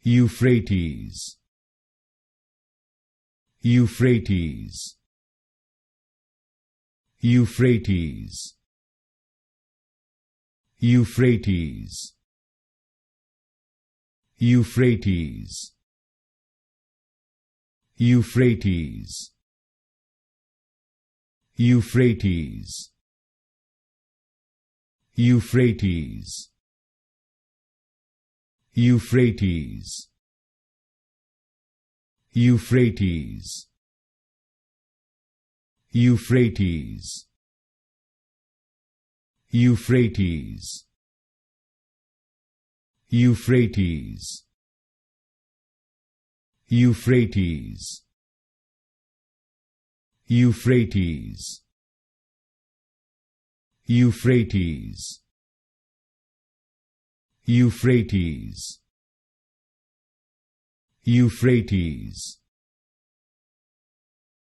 Euphrates, Euphrates, Euphrates, Euphrates, Euphrates, Euphrates, Euphrates, Euphrates, Euphrates, Euphrates, Euphrates, Euphrates, Euphrates, Euphrates, Euphrates, Euphrates, Euphrates, Euphrates,